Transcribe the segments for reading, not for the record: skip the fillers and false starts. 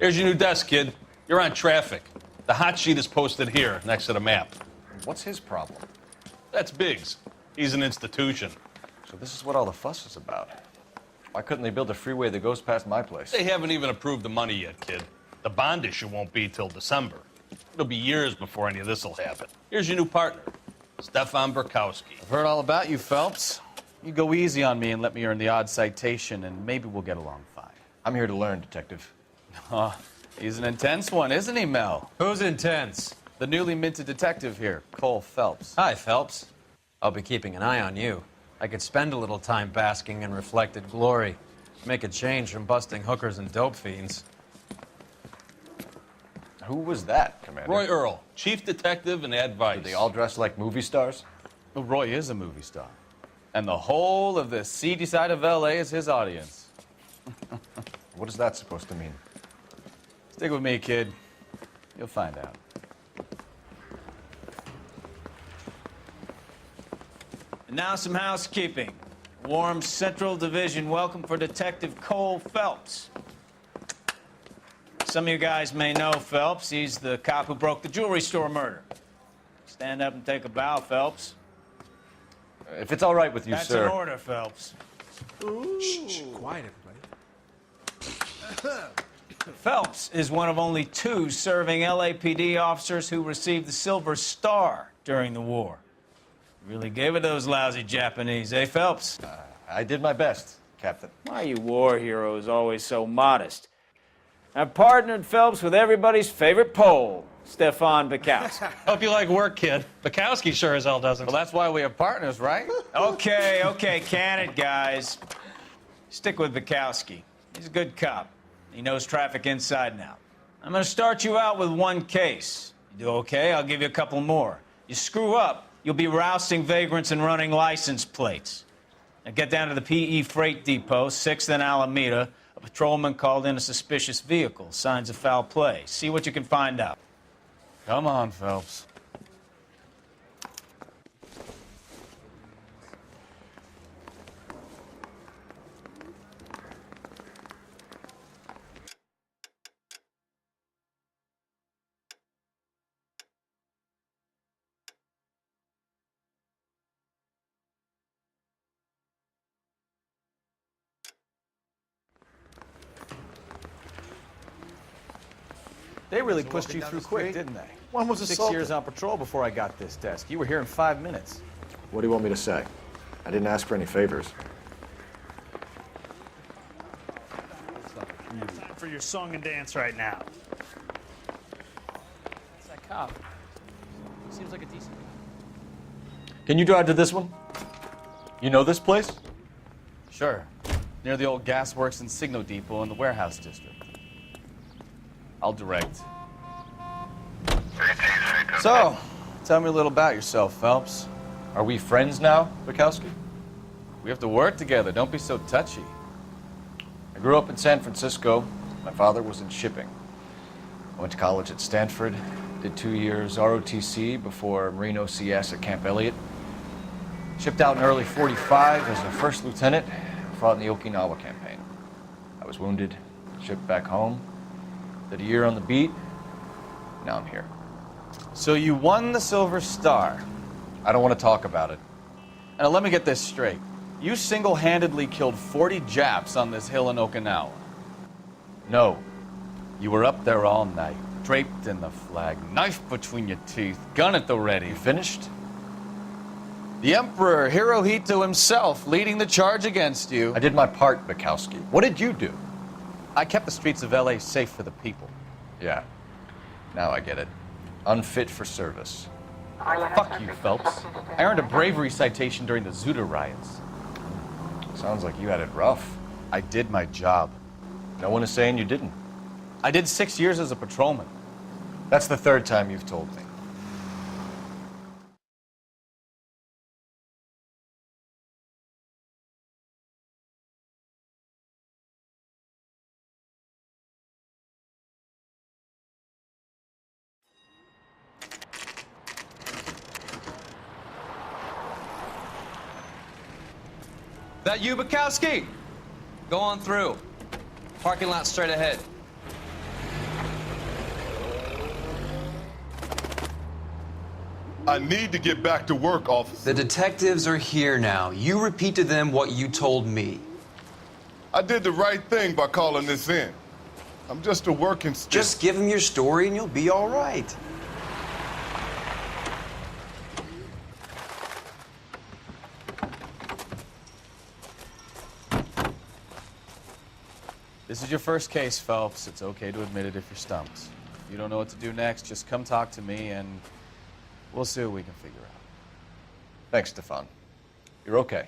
Here's your new desk, kid. You're on traffic. The hot sheet is posted here, next to the map. What's his problem? That's Biggs. He's an institution. So this is what all the fuss is about. Why couldn't they build a freeway that goes past my place? They haven't even approved the money yet, kid. The bond issue won't be till December. It'll be years before any of this will happen. Here's your new partner, Stefan Burkowski. I've heard all about you, Phelps. You go easy on me and let me earn the odd citation, and maybe we'll get along fine. I'm here to learn, Detective. Oh, he's an intense one, isn't he, Mel? Who's intense? The newly minted detective here, Cole Phelps. Hi, Phelps. I'll be keeping an eye on you. I could spend a little time basking in reflected glory. Make a change from busting hookers and dope fiends. Who was that, Commander? Roy Earl, chief detective and advice. Did they all dress like movie stars? Well, Roy is a movie star. And the whole of the seedy side of L.A. is his audience. What is that supposed to mean? Stick with me, kid. You'll find out. And now some housekeeping. Warm Central Division welcome for Detective Cole Phelps. Some of you guys may know Phelps. He's the cop who broke the jewelry store murder. Stand up and take a bow, Phelps. If it's all right with you, That's sir. an order, Phelps. Shh, quiet, everybody. Phelps is one of only 2 serving LAPD officers who received the Silver Star during the war. Really gave it those lousy Japanese, eh, Phelps? I did my best, Captain. Why are you war heroes always so modest? I've partnered Phelps with everybody's favorite Pole, Stefan Burkowski. Hope you like work, kid. Bukowski sure as hell doesn't. Well, that's why we have partners, right? Okay, can it, guys. Stick with Burkowski. He's a good cop. He knows traffic inside and out. I'm going to start you out with 1 case. You do okay, I'll give you a couple more. You screw up, you'll be rousting vagrants and running license plates. Now get down to the PE Freight Depot, 6th and Alameda. A patrolman called in a suspicious vehicle. Signs of foul play. See what you can find out. Come on, Phelps. They really pushed you through quick, didn't they? One was 6 assaulted. years on patrol before I got this desk. You were here in 5 minutes. What do you want me to say? I didn't ask for any favors. Time for your song and dance right now. It's that cop. Seems like a decent guy. Can you drive to this one? You know this place? Sure. Near the old gasworks and Signo Depot in the warehouse district. I'll direct. So, tell me a little about yourself, Phelps. Are we friends now, Bukowski? We have to work together. Don't be so touchy. I grew up in San Francisco. My father was in shipping. I went to college at Stanford, did 2 years ROTC before Marine OCS at Camp Elliott. Shipped out in early '45 as a first lieutenant, fought in the Okinawa campaign. I was wounded, shipped back home, did a year on the beat. Now I'm here. So you won the Silver Star. I don't want to talk about it. And let me get this straight. You single-handedly killed 40 Japs on this hill in Okinawa. No. You were up there all night, draped in the flag, knife between your teeth, gun at the ready. You finished? The Emperor Hirohito himself leading the charge against you. I did my part, Bukowski. What did you do? I kept the streets of L.A. safe for the people. Yeah. Now I get it. Unfit for service. Fuck you, Phelps. I earned a bravery citation during the Zuda riots. Sounds like you had it rough. I did my job. No one is saying you didn't. I did 6 years as a patrolman. That's the 3rd time you've told me. That you, Bukowski? Go on through. Parking lot straight ahead. I need to get back to work, officer. The detectives are here now. You repeat to them what you told me. I did the right thing by calling this in. I'm just a working stiff. Just give them your story and you'll be all right. This is your first case, Phelps. It's okay to admit it if you're stumped. If you don't know what to do next, just come talk to me and we'll see what we can figure out. Thanks, Stefan. You're okay.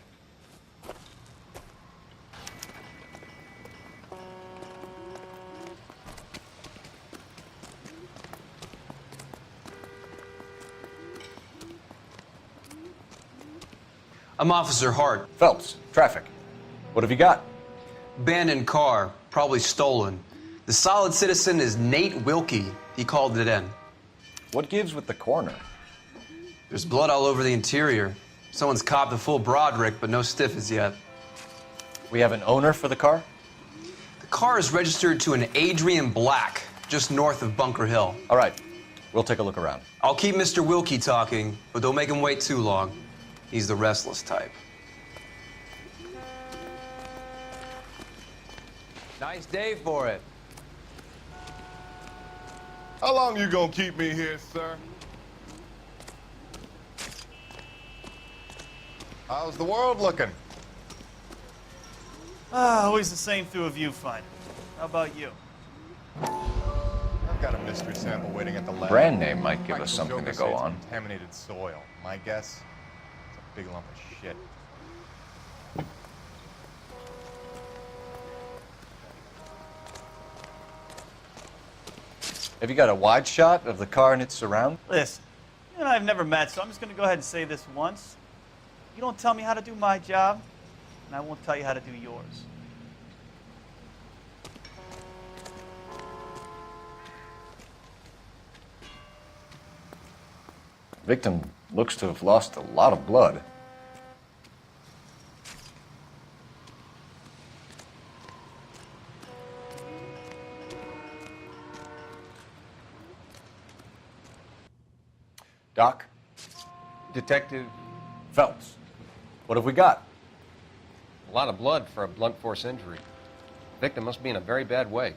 I'm Officer Hart. Phelps, traffic. What have you got? Abandoned car, probably stolen. The solid citizen is Nate Wilkie. He called it in. What gives with the coroner? There's blood all over the interior. Someone's copped a full Broderick, but no stiff as yet. We have an owner for the car? The car is registered to an Adrian Black, just north of Bunker Hill. All right, we'll take a look around. I'll keep Mr. Wilkie talking, but don't make him wait too long. He's the restless type. Nice day for it. How long you gonna keep me here, sir? How's the world looking? Always the same through a viewfinder. How about you? I've got a mystery sample waiting at the lab. Brand name might give us Practical something to jokers go say it's on. Contaminated soil. My guess, it's a big lump of shit. Have you got a wide shot of the car and its surround? Listen, you and I have never met, so I'm just going to go ahead and say this once. You don't tell me how to do my job, and I won't tell you how to do yours. Victim looks to have lost a lot of blood. Doc? Detective, Phelps. What have we got? a lot of blood for a blunt force injury. Victim must be in a very bad way.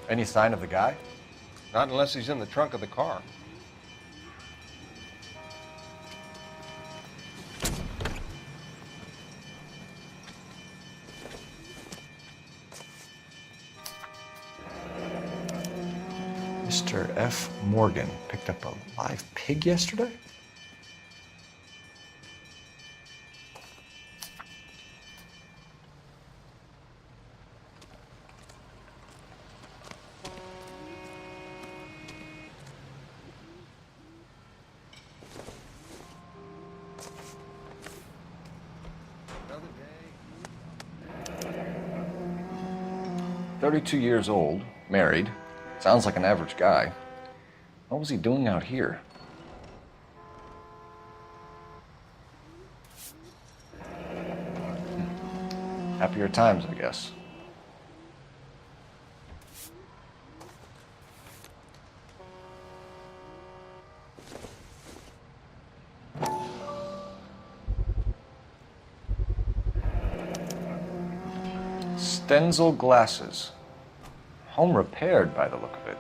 Any sign of the guy? Not unless he's in the trunk of the car. Mr. F. Morgan picked up a live pig yesterday? Another day. 32 years old, married. Sounds like an average guy. What was he doing out here? Happier times, I guess. Stenzel glasses. Home repaired by the look of it.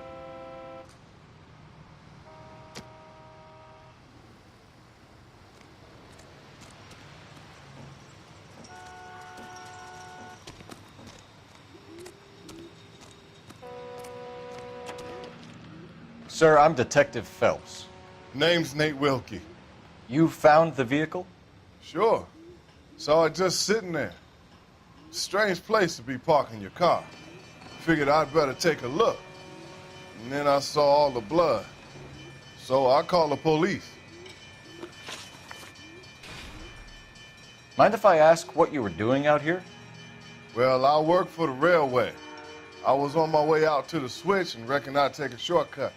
Sir, I'm Detective Phelps. Name's Nate Wilkie. You found the vehicle? Sure. Saw it just sitting there. Strange place to be parking your car. Figured I'd better take a look. And then I saw all the blood. So I called the police. Mind if I ask what you were doing out here? Well, I work for the railway. I was on my way out to the switch and reckoned I'd take a shortcut.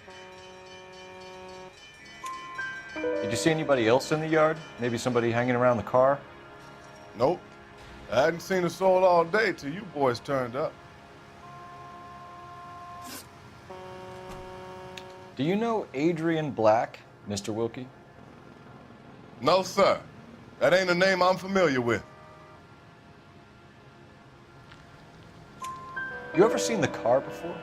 Did you see anybody else in the yard? Maybe somebody hanging around the car? Nope. I hadn't seen a soul all day till you boys turned up. Do you know Adrian Black? Mr. Wilkie? No, sir. That ain't a name I'm familiar with. You ever seen the car before?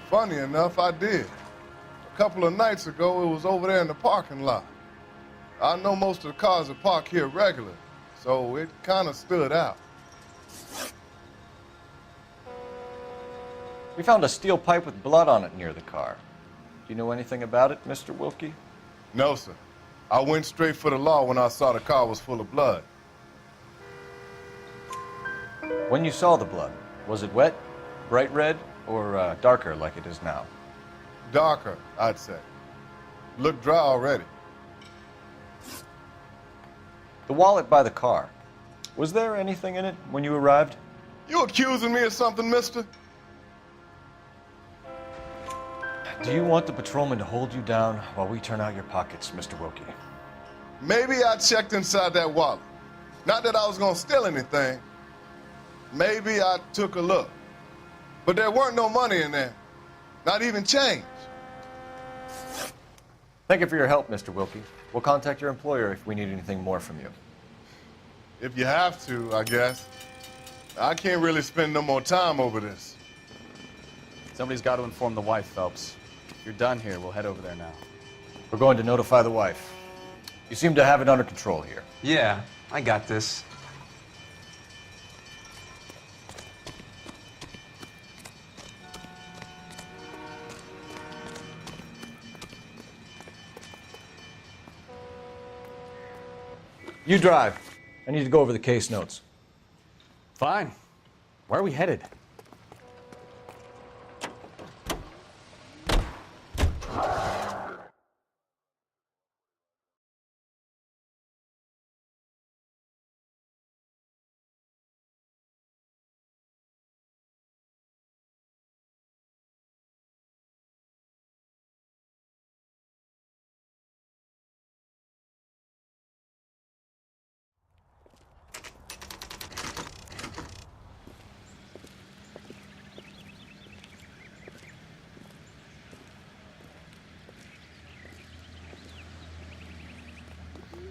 Funny enough, I did. A couple of nights ago, it was over there in the parking lot. I know most of the cars are parked here regular, so it kind of stood out. We found a steel pipe with blood on it near the car. Do you know anything about it, Mr. Wilkie? No, sir. I went straight for the law when I saw the car was full of blood. When you saw the blood, was it wet, bright red, or darker like it is now? Darker, I'd say. Looked dry already. The wallet by the car. Was there anything in it when you arrived? You accusing me of something, mister? Do you want the patrolman to hold you down while we turn out your pockets, Mr. Wilkie? Maybe I checked inside that wallet. Not that I was gonna steal anything. Maybe I took a look. But there weren't no money in there. Not even change. Thank you for your help, Mr. Wilkie. We'll contact your employer if we need anything more from you. If you have to, I guess. I can't really spend no more time over this. Somebody's got to inform the wife, Phelps. If you're done here, we'll head over there now. We're going to notify the wife. You seem to have it under control here. Yeah, I got this. You drive. I need to go over the case notes. Fine. Where are we headed?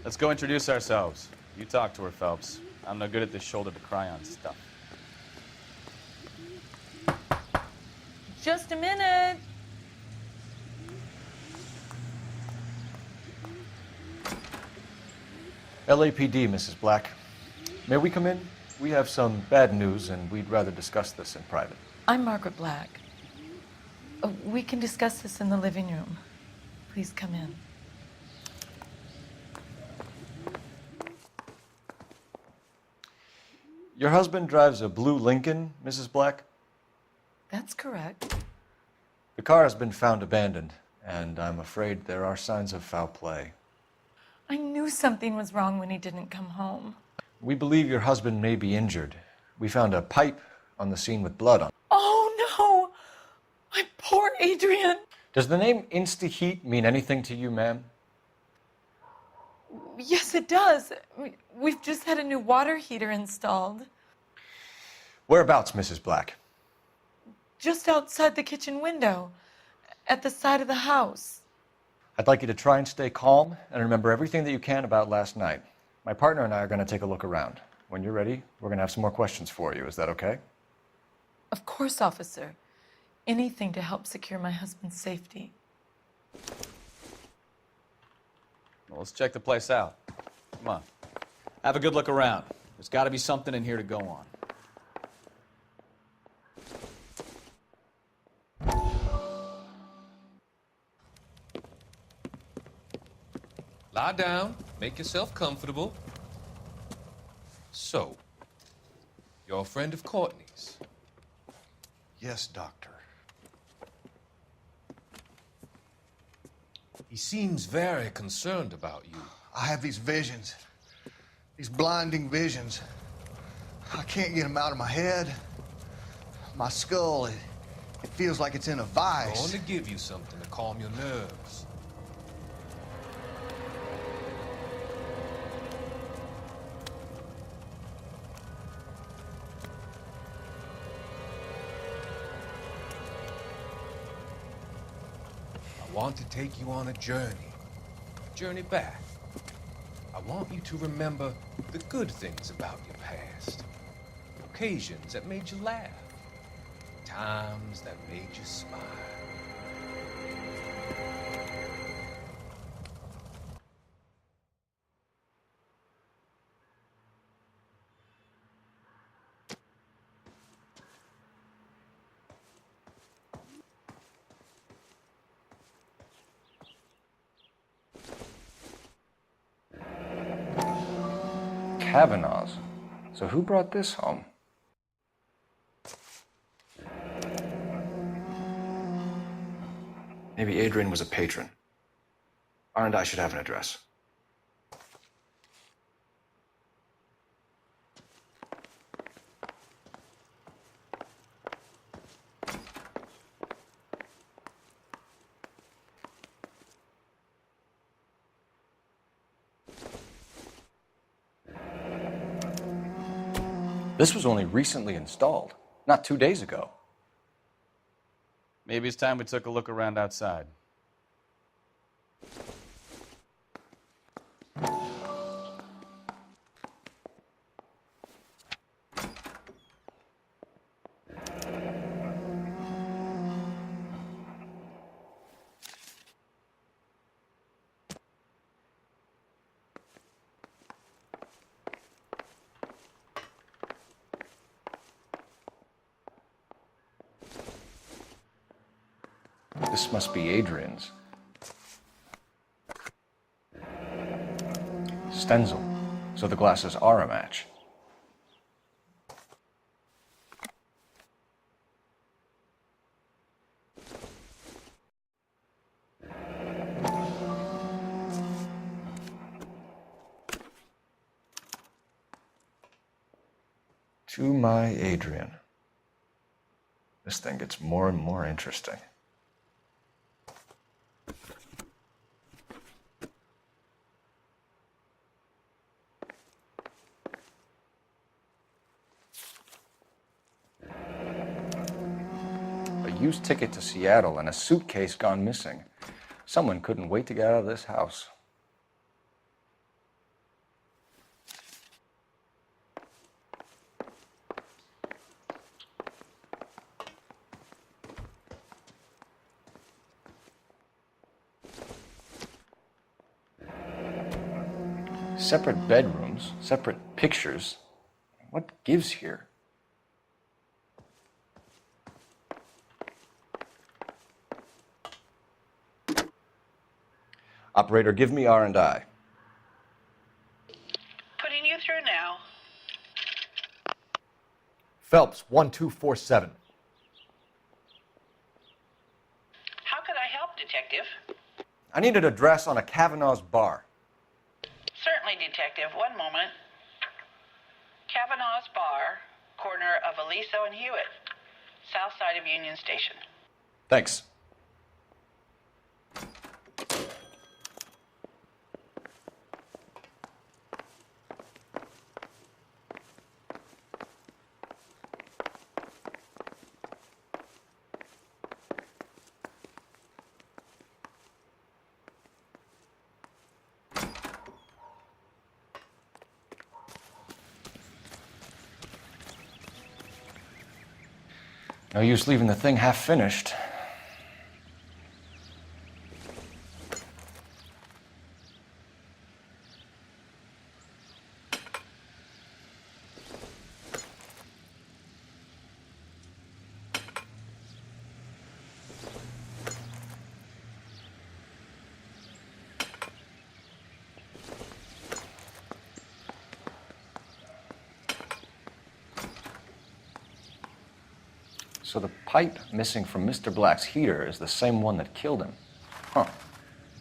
Let's go introduce ourselves. You talk to her, Phelps. I'm no good at this shoulder to cry on stuff. Just a minute. LAPD, Mrs. Black. May we come in? We have some bad news, and we'd rather discuss this in private. I'm Margaret Black. We can discuss this in the living room. Please come in. Your husband drives a blue Lincoln, Mrs. Black? That's correct. The car has been found abandoned, and I'm afraid there are signs of foul play. I knew something was wrong when he didn't come home. We believe your husband may be injured. We found a pipe on the scene with blood on it. Oh, no! My poor Adrian! Does the name Insta-Heat mean anything to you, ma'am? Yes, it does. We've just had a new water heater installed. Whereabouts, Mrs. Black? Just outside the kitchen window, at the side of the house. I'd like you to try and stay calm and remember everything that you can about last night. My partner and I are going to take a look around. When you're ready, we're going to have some more questions for you. Is that okay? Of course, officer. Anything to help secure my husband's safety. Well, let's check the place out. Come on. Have a good look around. There's got to be something in here to go on. Lie down, make yourself comfortable. So, you're a friend of Courtney's? Yes, Doctor. He seems very concerned about you. I have these visions, these blinding visions. I can't get them out of my head. My skull, it feels like it's in a I'm vice. going to give you something to calm your nerves. I want to take you on a journey back. I want you to remember the good things about your past, occasions that made you laugh, times that made you smile. Kavanaugh's. So who brought this home? Maybe Adrian was a patron. R&I should have an address. This was only recently installed, not 2 days ago. Maybe it's time we took a look around outside. This must be Adrian's. Stenzel. So the glasses are a match. To my Adrian. This thing gets more and more interesting. A used ticket to Seattle and a suitcase gone missing. Someone couldn't wait to get out of this house. Separate bedrooms, separate pictures. What gives here? Operator, give me R&I. Putting you through now. Phelps, 1247. How could I help, Detective? I need an address on a Kavanaugh's bar. Certainly, Detective. One moment. Kavanaugh's Bar, corner of Aliso and Hewitt, south side of Union Station. Thanks. No use leaving the thing half finished. So the pipe missing from Mr. Black's heater is the same one that killed him. Huh.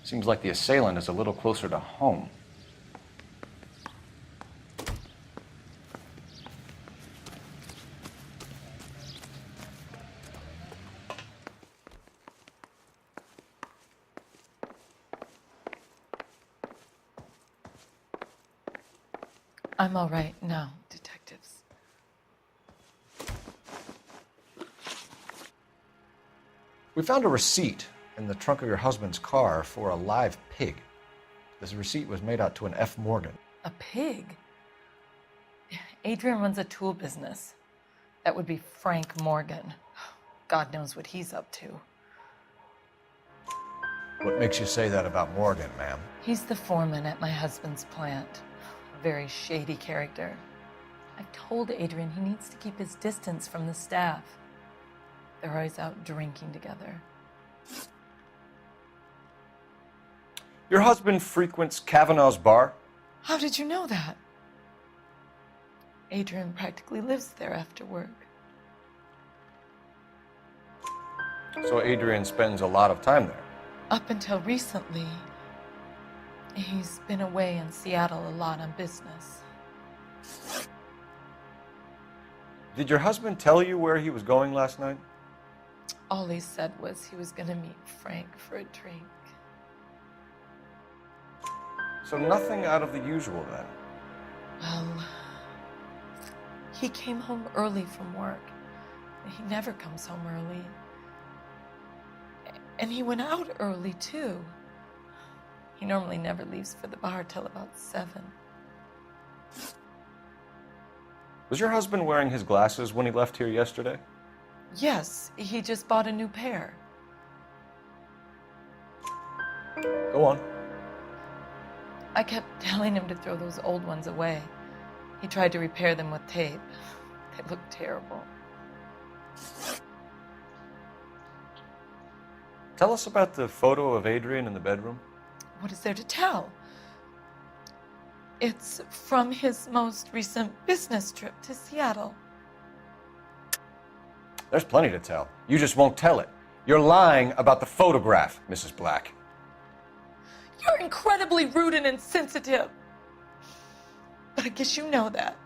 Seems like the assailant is a little closer to home. I'm all right now, detectives. We found a receipt in the trunk of your husband's car for a live pig. This receipt was made out to an F. Morgan. A pig? Adrian runs a tool business. That would be Frank Morgan. God knows what he's up to. What makes you say that about Morgan, ma'am? He's the foreman at my husband's plant. A very shady character. I've told Adrian he needs to keep his distance from the staff. They're always out drinking together. Your husband frequents Kavanaugh's bar? How did you know that? Adrian practically lives there after work. So Adrian spends a lot of time there. Up until recently, he's been away in Seattle a lot on business. Did your husband tell you where he was going last night? All he said was he was going to meet Frank for a drink. So nothing out of the usual then? Well, he came home early from work. He never comes home early. And he went out early, too. He normally never leaves for the bar till about 7. Was your husband wearing his glasses when he left here yesterday? Yes, he just bought a new pair. Go on. I kept telling him to throw those old ones away. He tried to repair them with tape. They looked terrible. Tell us about the photo of Adrian in the bedroom. What is there to tell? It's from his most recent business trip to Seattle. There's plenty to tell. You just won't tell it. You're lying about the photograph, Mrs. Black. You're incredibly rude and insensitive. But I guess you know that.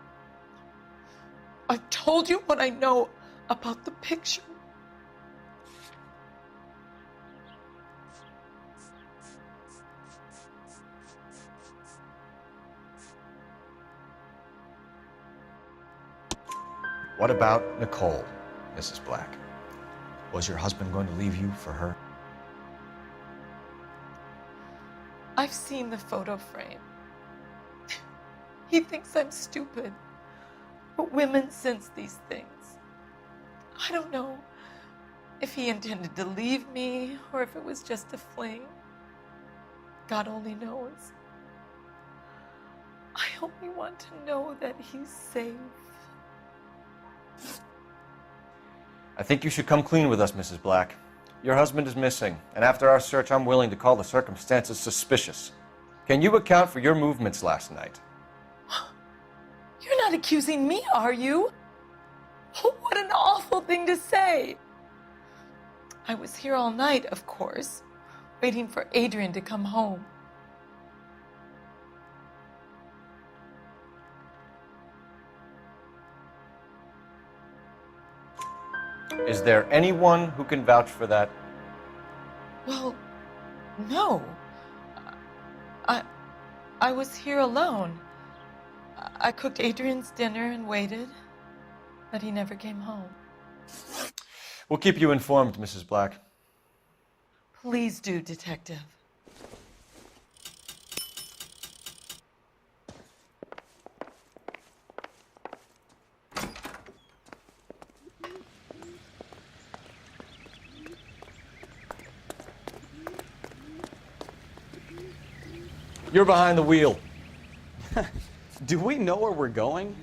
I've told you what I know about the picture. What about Nicole, Mrs. Black? Was your husband going to leave you for her? I've seen the photo frame. He thinks I'm stupid. But women sense these things. I don't know if he intended to leave me or if it was just a fling. God only knows. I only want to know that he's safe. I think you should come clean with us, Mrs. Black. Your husband is missing, and after our search, I'm willing to call the circumstances suspicious. Can you account for your movements last night? You're not accusing me, are you? Oh, what an awful thing to say. I was here all night, of course, waiting for Adrian to come home. Is there anyone who can vouch for that? Well, no. I was here alone. I cooked Adrian's dinner and waited, but he never came home. We'll keep you informed, Mrs. Black. Please do, Detective. You're behind the wheel. Do we know where we're going?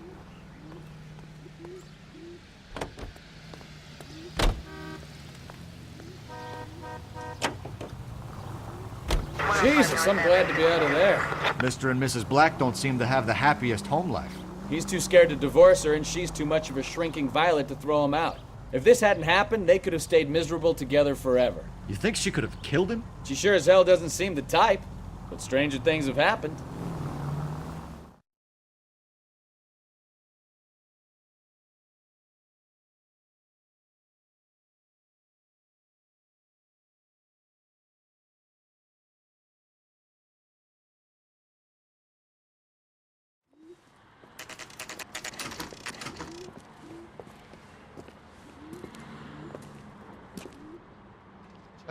Jesus, I'm glad to be out of there. Mr. and Mrs. Black don't seem to have the happiest home life. He's too scared to divorce her, and she's too much of a shrinking violet to throw him out. If this hadn't happened, they could have stayed miserable together forever. You think she could have killed him? She sure as hell doesn't seem the type, but stranger things have happened.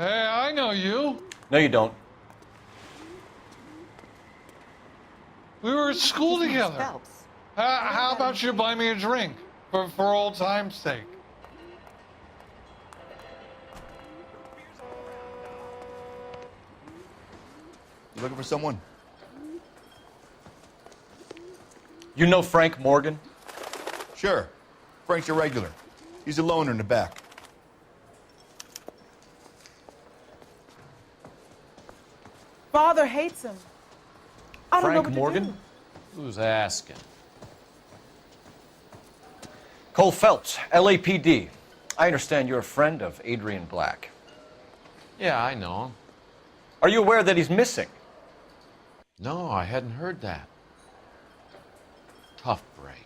Hey, I know you. No, you don't. We were at school together. How about you buy me a drink for old time's sake? You looking for someone? You know Frank Morgan? Sure. Frank's a regular. He's a loner in the back. Father hates him. I don't know Frank what Morgan? to do. Who's asking? Cole Phelps, LAPD. I understand you're a friend of Adrian Black. Yeah, I know him. Are you aware that he's missing? No, I hadn't heard that. Tough break.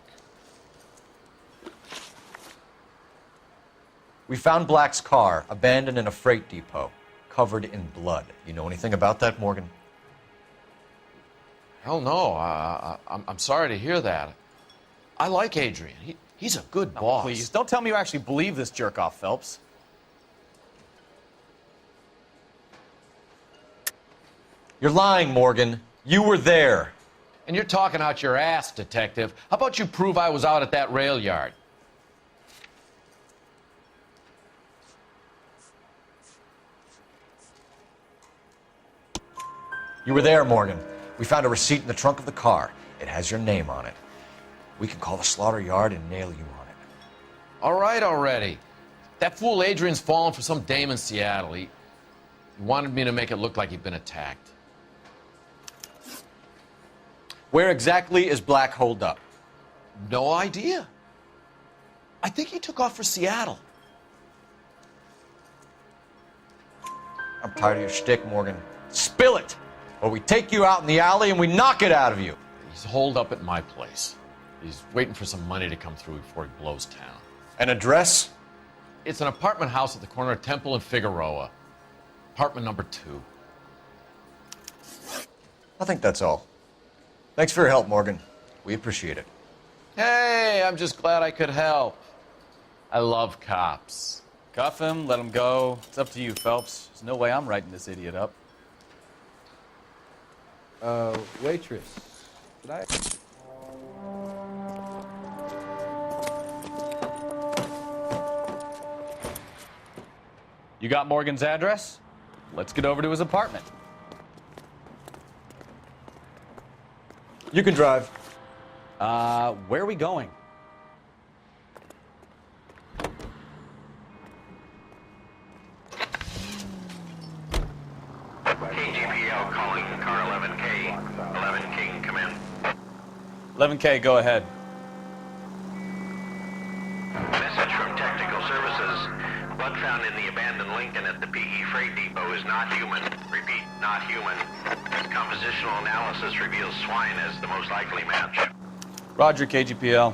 We found Black's car abandoned in a freight depot, covered in blood. You know anything about that, Morgan? Hell no. I'm sorry to hear that. I like Adrian. He's a good boss. Please, don't tell me you actually believe this jerk-off, Phelps. You're lying, Morgan. You were there. And you're talking out your ass, detective. How about you prove I was out at that rail yard? You were there, Morgan. We found a receipt in the trunk of the car. It has your name on it. We can call the slaughter yard and nail you on it. All right already. That fool Adrian's fallen for some dame in Seattle. He wanted me to make it look like he'd been attacked. Where exactly is Black holed up? No idea. I think he took off for Seattle. I'm tired of your shtick, Morgan. Spill it, or we take you out in the alley and we knock it out of you. He's holed up at my place. He's waiting for some money to come through before he blows town. An address? It's an apartment house at the corner of Temple and Figueroa. Apartment number 2. I think that's all. Thanks for your help, Morgan. We appreciate it. Hey, I'm just glad I could help. I love cops. Cuff him, let him go. It's up to you, Phelps. There's no way I'm writing this idiot up. Waitress. Did I? You got Morgan's address? Let's get over to his apartment. You can drive. Where are we going? KGPL calling car 11K. 11K, come in. 11K, go ahead. Message from Technical Services. Blood found in the abandoned Lincoln at the PE Freight Depot is not human. Repeat, not human. Compositional analysis reveals swine as the most likely match. Roger, KGPL.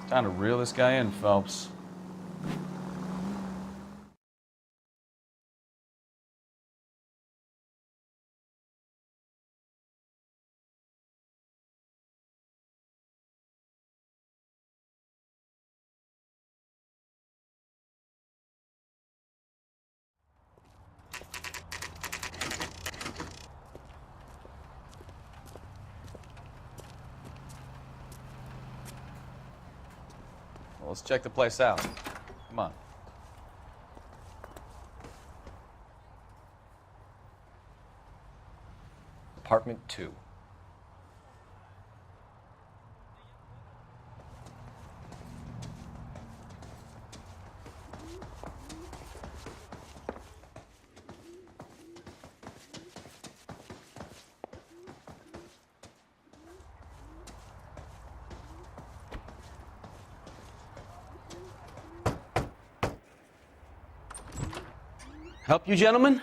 It's time to reel this guy in, Phelps. Well, let's check the place out. Come on. Apartment 2. Help you, gentlemen?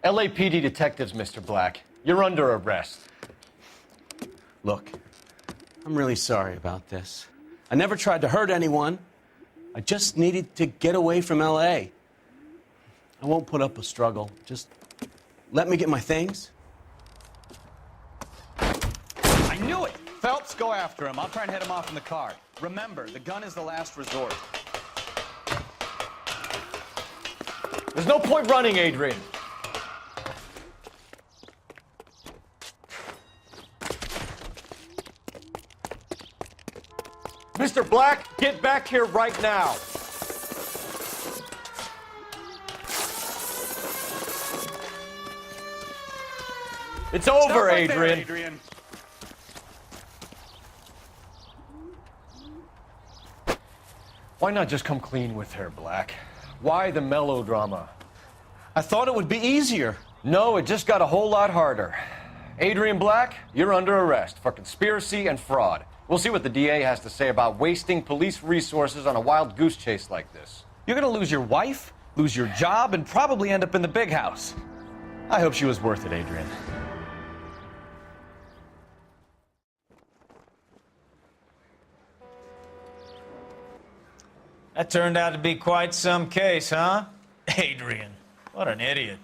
LAPD detectives, Mr. Black. You're under arrest. Look, I'm really sorry about this. I never tried to hurt anyone. I just needed to get away from L.A. I won't put up a struggle. Just let me get my things. I knew it! Phelps, go after him. I'll try and head him off in the car. Remember, the gun is the last resort. There's no point running, Adrian. Mr. Black, get back here right now. It's over, Adrian. Why not just come clean with her, Black? Why the melodrama? I thought it would be easier. No, it just got a whole lot harder. Adrian Black, you're under arrest for conspiracy and fraud. We'll see what the DA has to say about wasting police resources on a wild goose chase like this. You're gonna lose your wife, lose your job, and probably end up in the big house. I hope she was worth it, Adrian. That turned out to be quite some case, huh? Adrian, what an idiot.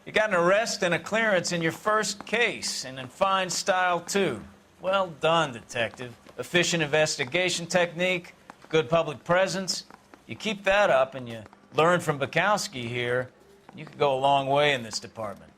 You got an arrest and a clearance in your first case, and in fine style, too. Well done, detective. Efficient investigation technique, good public presence. You keep that up and you learn from Bukowski here, you could go a long way in this department.